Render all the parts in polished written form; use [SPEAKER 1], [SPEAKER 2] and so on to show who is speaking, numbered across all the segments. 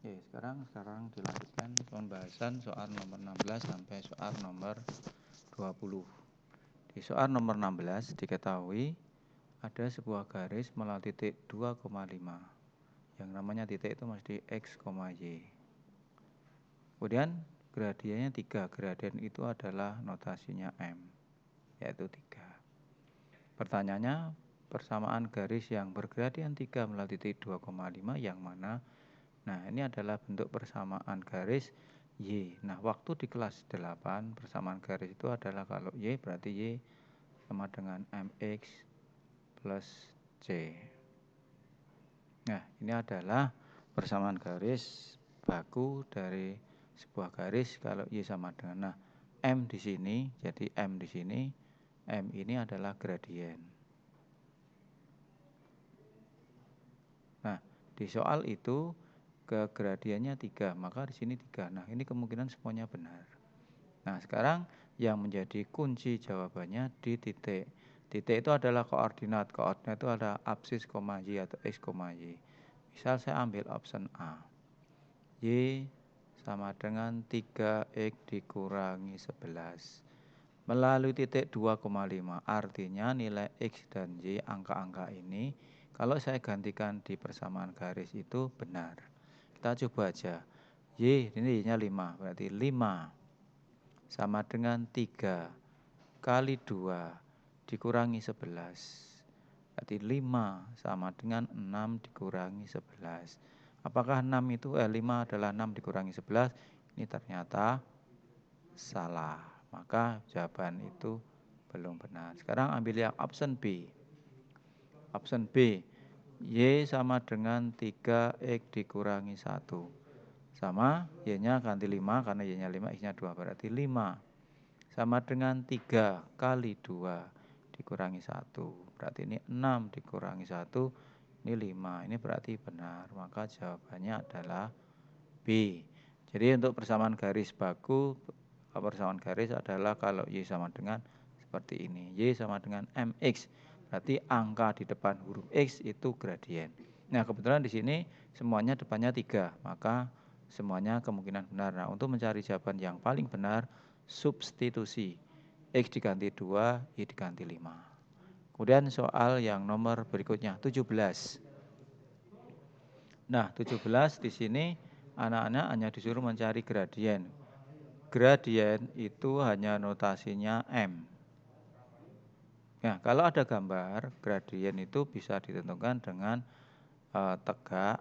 [SPEAKER 1] Oke, sekarang dilanjutkan pembahasan soal nomor 16 sampai soal nomor 20. Di soal nomor 16 diketahui ada sebuah garis melalui titik 2,5. Yang namanya titik itu mesti X, Y. Kemudian gradiennya 3. Gradien itu adalah notasinya M, yaitu 3. Pertanyaannya, persamaan garis yang bergradien 3 melalui titik 2,5 yang mana? Nah, ini adalah bentuk persamaan garis Y. Nah, waktu di kelas 8, persamaan garis itu adalah kalau Y berarti Y sama dengan MX plus C. Nah, ini adalah persamaan garis baku dari sebuah garis kalau Y sama dengan. Nah, M di sini, jadi M di sini, M ini adalah gradien. Nah, di soal itu ke gradiennya 3, maka di sini 3. Nah, ini kemungkinan semuanya benar. Nah, sekarang yang menjadi kunci jawabannya di titik. Titik itu adalah koordinat. Koordinat itu ada absis, Y atau X, Y. Misal saya ambil option A. Y sama dengan 3X dikurangi 11. Melalui titik 2,5. Artinya nilai X dan Y angka-angka ini kalau saya gantikan di persamaan garis itu benar. Kita coba aja. Y ini Y-nya 5, berarti 5 sama dengan 3 kali 2 dikurangi 11. Berarti 5 sama dengan 6 dikurangi 11. Apakah 5 adalah 6 dikurangi 11? Ini ternyata salah. Maka jawaban itu belum benar. Sekarang ambil yang option B. Option B. Y sama dengan 3X dikurangi 1. Sama, Y-nya ganti 5 karena Y-nya 5, X-nya 2. Berarti 5 sama dengan 3 kali 2 dikurangi 1. Berarti ini 6 dikurangi 1, ini 5. Ini berarti benar. Maka jawabannya adalah B. Jadi untuk persamaan garis baku, persamaan garis adalah kalau Y sama dengan seperti ini. Y sama dengan MX. Berarti angka di depan huruf X itu gradien. Nah, kebetulan di sini semuanya depannya 3, maka semuanya kemungkinan benar. Nah, untuk mencari jawaban yang paling benar, substitusi. X diganti 2, Y diganti 5. Kemudian soal yang nomor berikutnya, 17. Nah, 17 di sini anak-anak hanya disuruh mencari gradien. Gradien itu hanya notasinya M. Nah, kalau ada gambar, gradien itu bisa ditentukan dengan tegak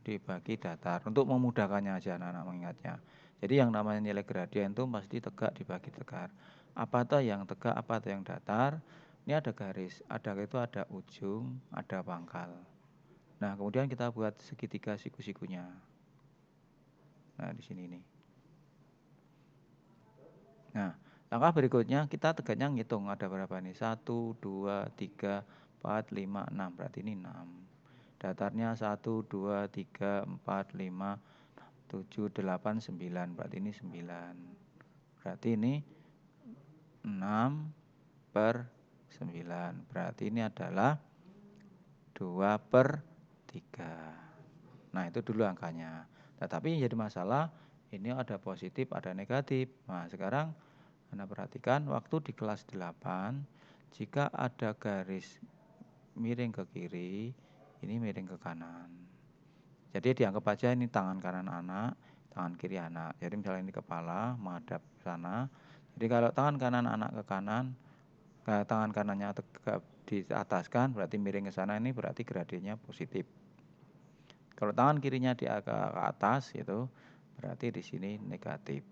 [SPEAKER 1] dibagi datar. Untuk memudahkannya aja anak-anak mengingatnya. Jadi yang namanya nilai gradien itu pasti tegak dibagi datar. Apa tuh yang tegak, apa tuh yang datar? Ini ada garis, ada itu ada ujung, ada pangkal. Nah, kemudian kita buat segitiga siku-sikunya. Nah, di sini nih. Nah, langkah berikutnya kita tegaknya ngitung ada berapa nih? 1, 2, 3, 4, 5, 6. Berarti ini 6. Datarnya 1, 2, 3, 4, 5, 7, 8, 9. Berarti ini 9. Berarti ini 6 per 9. Berarti ini adalah 2 per 3. Nah, itu dulu angkanya. Tetapi yang jadi masalah, ini ada positif, ada negatif. Nah, sekarang Anda perhatikan waktu di kelas 8, jika ada garis miring ke kiri, ini miring ke kanan. Jadi dianggap aja ini tangan kanan anak, tangan kiri anak. Jadi misalnya ini kepala menghadap ke sana. Jadi kalau tangan kanan anak ke kanan, tangan kanannya di atas kan, berarti miring ke sana, ini berarti gradiennya positif. Kalau tangan kirinya ke atas itu berarti di sini negatif.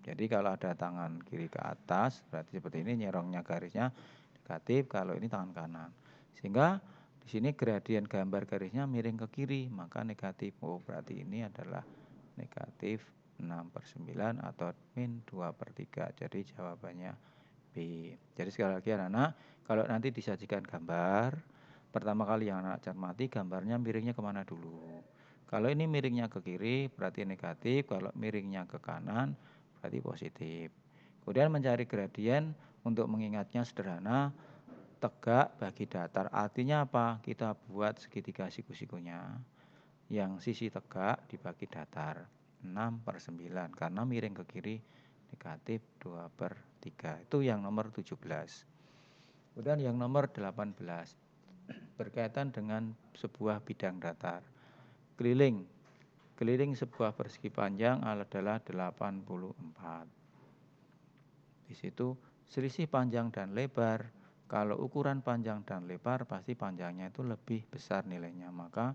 [SPEAKER 1] Jadi kalau ada tangan kiri ke atas berarti seperti ini, nyerongnya garisnya negatif. Kalau ini tangan kanan, sehingga di sini gradien gambar garisnya miring ke kiri, maka negatif. Oh, berarti ini adalah negatif 6/9 atau min 2/3. Jadi jawabannya B. Jadi sekali lagi anak-anak, kalau nanti disajikan gambar, pertama kali yang anak cermati gambarnya miringnya kemana dulu. Kalau ini miringnya ke kiri berarti negatif, kalau miringnya ke kanan berarti positif. Kemudian mencari gradien, untuk mengingatnya sederhana, tegak bagi datar. Artinya apa? Kita buat segitiga siku-sikunya. yang sisi tegak dibagi datar 6/9 karena miring ke kiri negatif 2/3. Itu yang nomor 17. Kemudian yang nomor 18 berkaitan dengan sebuah bidang datar. Keliling sebuah persegi panjang adalah 84. Di situ selisih panjang dan lebar. Kalau ukuran panjang dan lebar pasti panjangnya itu lebih besar nilainya. Maka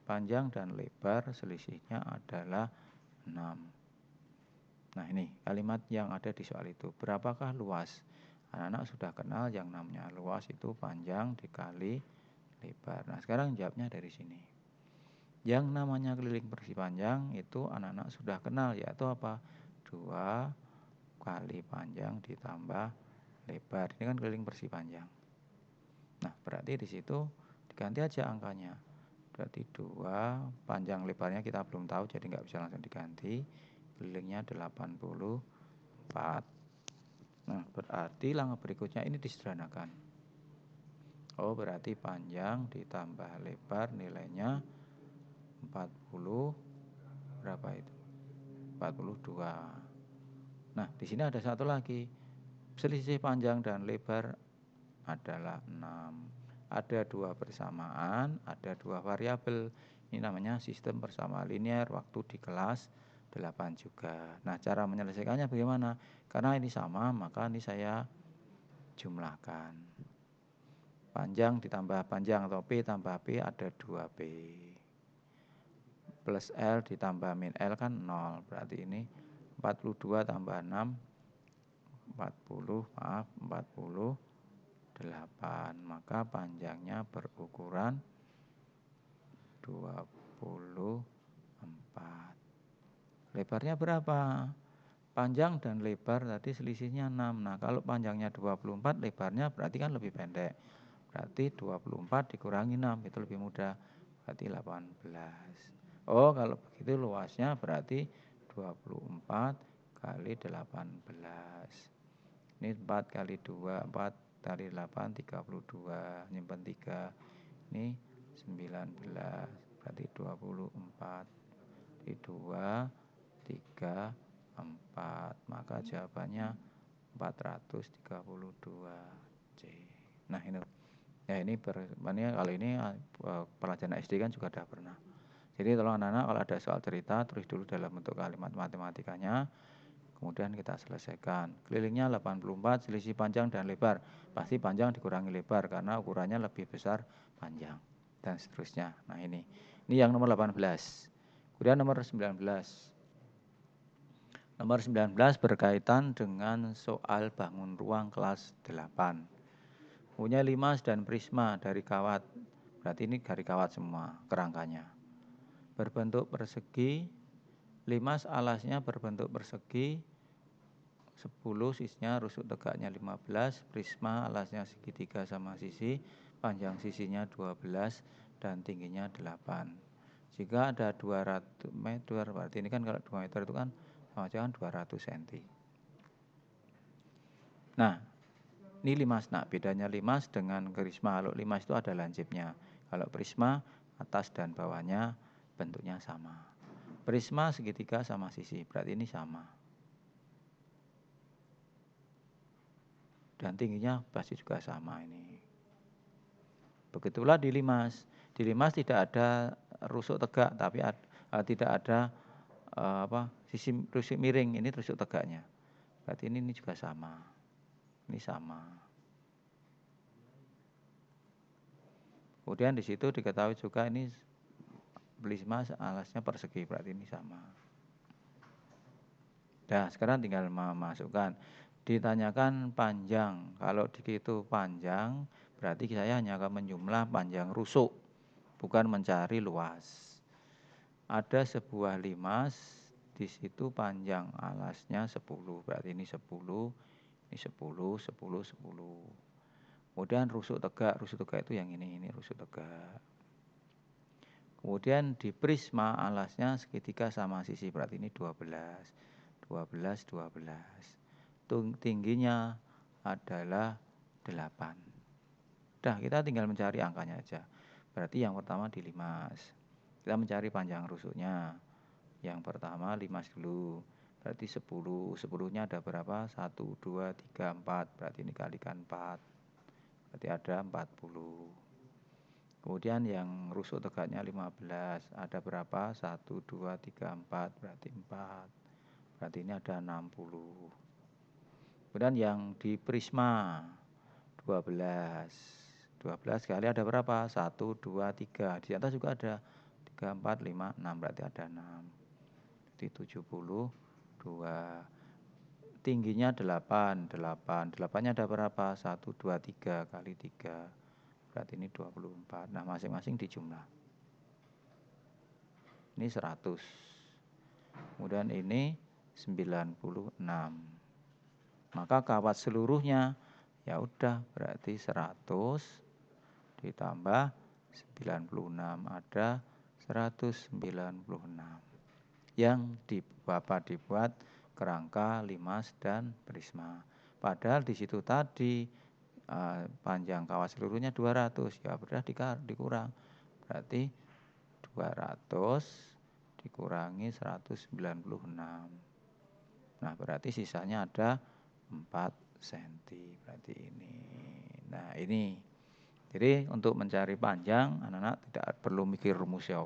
[SPEAKER 1] panjang dan lebar selisihnya adalah 6. Nah ini kalimat yang ada di soal itu. Berapakah luas? Anak-anak sudah kenal yang namanya luas itu panjang dikali lebar. Nah sekarang jawabnya dari sini. Yang namanya keliling persegi panjang itu anak-anak sudah kenal, yaitu apa? 2 kali panjang ditambah lebar. Ini kan keliling persegi panjang. Nah berarti di situ diganti aja angkanya. Berarti 2 panjang lebarnya kita belum tahu, jadi nggak bisa langsung diganti. Kelilingnya 84. Nah berarti langkah berikutnya ini disederhanakan. Oh berarti panjang ditambah lebar nilainya 40 berapa itu? 42. Nah di sini ada satu lagi. Selisih panjang dan lebar adalah 6. Ada 2 persamaan, ada 2 variabel. Ini namanya sistem persamaan linear waktu di kelas 8 juga. Nah cara menyelesaikannya bagaimana? Karena ini sama maka ini saya jumlahkan. Panjang ditambah panjang atau P tambah P ada 2P. Plus L ditambah min L kan 0. Berarti ini 42 tambah 6 48. Maka panjangnya berukuran 24. Lebarnya berapa? Panjang dan lebar tadi selisihnya 6. Nah kalau panjangnya 24, lebarnya berarti kan lebih pendek. Berarti 24 dikurangi 6, itu lebih mudah. Berarti 18. Oh kalau begitu luasnya berarti 24 kali 18. Ini 4 kali 2, 4 kali 8, 32. Nyimpen 3. Ini 19. Berarti 24. Di 2, 3, 4. Maka jawabannya 432C. Nah ini. Ya ini kalau ini pelajaran SD kan juga sudah pernah. Jadi tolong anak-anak kalau ada soal cerita tulis dulu dalam bentuk kalimat matematikanya. Kemudian kita selesaikan. Kelilingnya 84, selisih panjang dan lebar. Pasti panjang dikurangi lebar karena ukurannya lebih besar panjang. Dan seterusnya. Nah ini yang nomor 18. Kemudian nomor 19. Nomor 19 berkaitan dengan soal bangun ruang kelas 8. Punya limas dan prisma dari kawat. Berarti ini dari kawat semua kerangkanya. Berbentuk persegi. Limas alasnya berbentuk persegi 10, sisinya rusuk tegaknya 15, prisma alasnya segitiga sama sisi, panjang sisinya 12 dan tingginya 8. Jika ada 200 meter, berarti ini kan kalau 2 meter itu kan sama aja kan 200 cm. Nah, ini limas. Nah, bedanya limas dengan prisma. Kalau limas itu ada lancipnya. Kalau prisma atas dan bawahnya bentuknya sama. Prisma segitiga sama sisi, berarti ini sama. Dan tingginya pasti juga sama ini. Begitulah di limas. Di limas tidak ada rusuk tegak, tapi tidak ada sisi rusuk miring. Ini rusuk tegaknya. Berarti ini juga sama. Ini sama. Kemudian di situ diketahui juga ini prisma alasnya persegi, berarti ini sama. Nah, sekarang tinggal memasukkan. Ditanyakan panjang. Kalau dihitung panjang, berarti saya hanya akan menjumlah panjang rusuk, bukan mencari luas. Ada sebuah limas, di situ panjang alasnya 10, berarti ini 10, ini 10, 10, 10. Kemudian rusuk tegak itu yang ini rusuk tegak. Kemudian di prisma alasnya segitiga sama sisi, berarti ini 12. 12. Tingginya adalah 8. Dah, kita tinggal mencari angkanya aja. Berarti yang pertama di limas. Kita mencari panjang rusuknya. Yang pertama 5 dulu. Berarti 10. 10-nya ada berapa? 1, 2, 3, 4. Berarti ini kalikan 4. Berarti ada 40. Kemudian yang rusuk tegaknya 15. Ada berapa? 1, 2, 3, 4. Berarti 4. Berarti ini ada 60. Kemudian yang di prisma 12. 12 kali ada berapa? 1, 2, 3. Di atas juga ada 3, 4, 5, 6. Berarti ada 6. Jadi 72. Tingginya 8. 8-nya ada berapa? 1, 2, 3 kali 3. Berarti ini 24. Nah, masing-masing dijumlah. Ini 100. Kemudian ini 96. Maka kawat seluruhnya ya udah berarti 100 ditambah 96 ada 196 yang Bapak dibuat kerangka limas dan prisma. Padahal di situ tadi panjang kawat seluruhnya 200, ya udah dikurang. Berarti 200 dikurangi 196. Nah, berarti sisanya ada 4 cm. Berarti ini. Nah, ini. Jadi untuk mencari panjang, anak-anak tidak perlu mikir rumusnya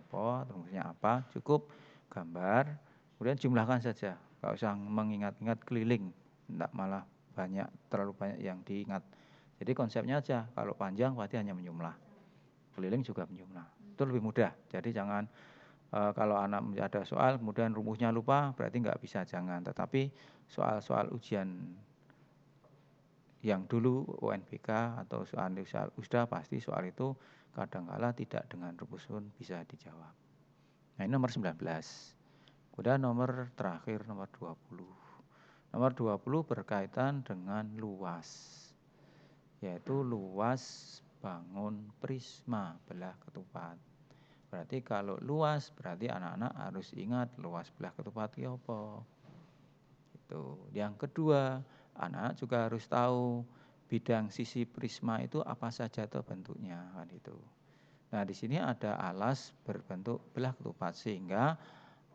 [SPEAKER 1] apa, cukup gambar, kemudian jumlahkan saja. Enggak usah mengingat-ingat keliling, enggak malah terlalu banyak yang diingat. Jadi konsepnya aja, kalau panjang berarti hanya menjumlah. Keliling juga menjumlah. Itu lebih mudah. Jadi jangan kalau anak ada soal kemudian rumusnya lupa, berarti enggak bisa, jangan. Tetapi soal-soal ujian yang dulu UNBK atau soal USDA pasti soal itu kadangkala tidak dengan rumus pun bisa dijawab. Nah, ini nomor 19. Kemudian nomor terakhir nomor 20. Nomor 20 berkaitan dengan luas. Yaitu luas bangun prisma belah ketupat. Berarti kalau luas berarti anak-anak harus ingat luas belah ketupat itu apa. Itu. Yang kedua, anak juga harus tahu bidang sisi prisma itu apa saja tuh bentuknya kan itu. Nah, di sini ada alas berbentuk belah ketupat sehingga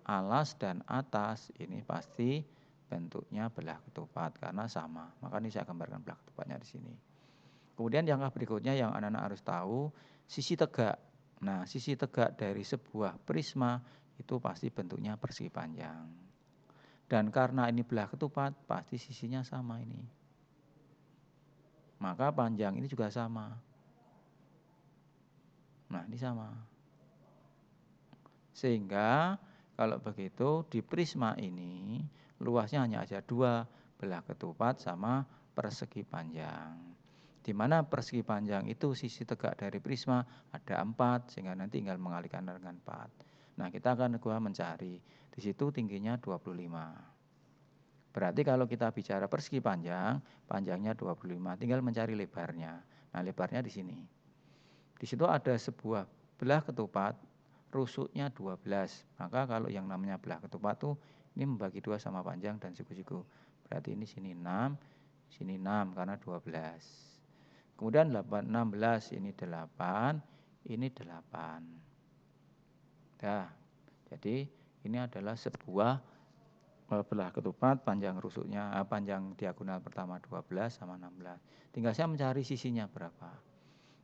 [SPEAKER 1] alas dan atas ini pasti bentuknya belah ketupat karena sama. Maka ini saya gambarkan belah ketupatnya di sini. Kemudian yang berikutnya yang anak-anak harus tahu sisi tegak. Nah, sisi tegak dari sebuah prisma itu pasti bentuknya persegi panjang. Dan karena ini belah ketupat, pasti sisinya sama ini. Maka panjang ini juga sama. Nah, ini sama. Sehingga kalau begitu di prisma ini luasnya hanya ada 2, belah ketupat sama persegi panjang. Di mana persegi panjang itu sisi tegak dari prisma ada 4, sehingga nanti tinggal mengalihkan dengan 4. Nah, kita akan mencari. Di situ tingginya 25. Berarti kalau kita bicara persegi panjang, panjangnya 25, tinggal mencari lebarnya. Nah, lebarnya di sini. Di situ ada sebuah belah ketupat, rusuknya 12. Maka kalau yang namanya belah ketupat tuh ini membagi 2 sama panjang dan siku-siku. Berarti ini sini 6, sini 6 karena 12. Kemudian 16 ini 8, ini 8. Nah, jadi ini adalah sebuah belah ketupat panjang rusuknya panjang diagonal pertama 12 sama 16. Tinggal saya mencari sisinya berapa.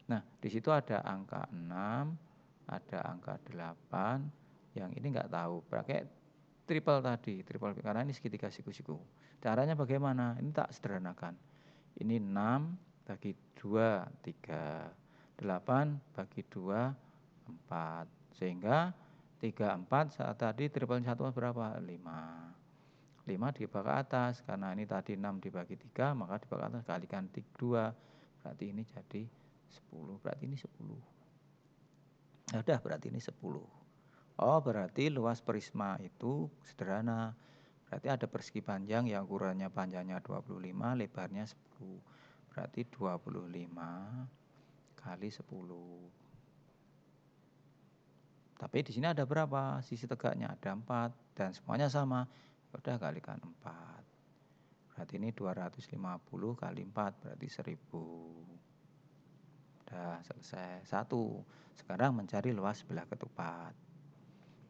[SPEAKER 1] Nah, di situ ada angka 6, ada angka 8, yang ini enggak tahu. Pakai triple tadi, triple karena ini segitiga siku-siku. Caranya bagaimana? Ini tak sederhanakan. Ini 6 bagi 2 3, 8 bagi 2 4. Sehingga 3 4 saat tadi triple 1 berapa? 5. 5 dibagi ke atas, karena ini tadi 6 dibagi 3, maka dibagi ke atas kalikan 2, berarti ini jadi 10, berarti ini 10. Ya udah, berarti ini 10. Oh, berarti luas prisma itu sederhana. Berarti ada persegi panjang yang ukurannya panjangnya 25, lebarnya 10. Berarti 25 kali 10. Tapi di sini ada berapa? Sisi tegaknya ada 4 dan semuanya sama. Udah kalikan 4. Berarti ini 250 kali 4 berarti 1000. Udah selesai. 1. Sekarang mencari luas belah ketupat.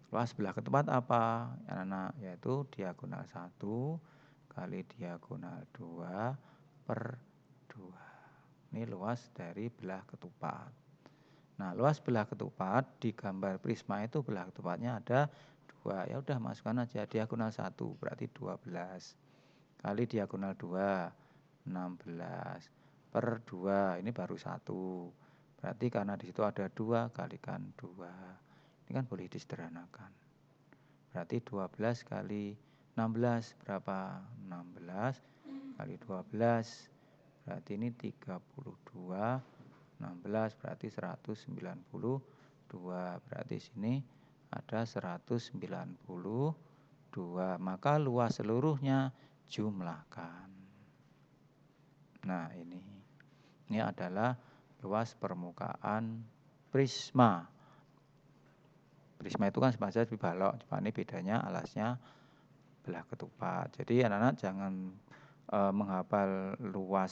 [SPEAKER 1] Luas belah ketupat apa? Anak-anak, yaitu diagonal 1 kali diagonal 2 per 2. Ini luas dari belah ketupat. Nah, luas belah ketupat di gambar prisma itu belah ketupatnya ada 2. Ya udah masukkan aja diagonal 1 berarti 12 kali diagonal 2 16 per 2 ini baru 1. Berarti karena di situ ada 2 kalikan 2. Ini kan boleh disederhanakan. Berarti 12 kali 16 berapa? 16 kali 12 berarti ini 32. 16 berarti 192. Berarti sini ada 192. Maka luas seluruhnya jumlahkan. Nah, ini adalah luas permukaan prisma. Prisma itu kan sama saja balok, cuma ini bedanya alasnya belah ketupat. Jadi anak-anak jangan menghafal luas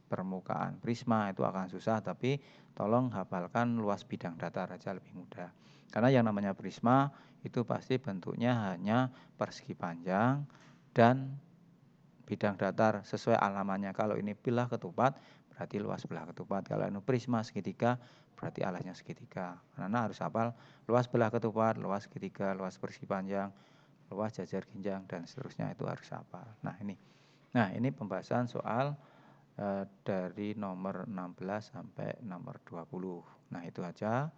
[SPEAKER 1] permukaan prisma, itu akan susah, tapi tolong hafalkan luas bidang datar aja lebih mudah. Karena yang namanya prisma itu pasti bentuknya hanya persegi panjang dan bidang datar sesuai alamannya. Kalau ini belah ketupat berarti luas belah ketupat. Kalau ini prisma segitiga berarti alasnya segitiga. Anak-anak harus hafal luas belah ketupat, luas segitiga, luas persegi panjang, luas jajar ginjang dan seterusnya itu harus hafal. Nah, ini pembahasan soal dari nomor 16 sampai nomor 20. Nah, itu aja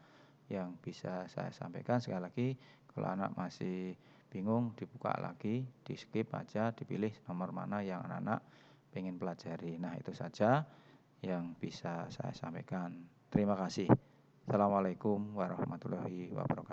[SPEAKER 1] yang bisa saya sampaikan. Sekali lagi, kalau anak masih bingung dibuka lagi, di skip aja, dipilih nomor mana yang anak-anak pengen pelajari. Nah, itu saja yang bisa saya sampaikan. Terima kasih. Assalamualaikum warahmatullahi wabarakatuh.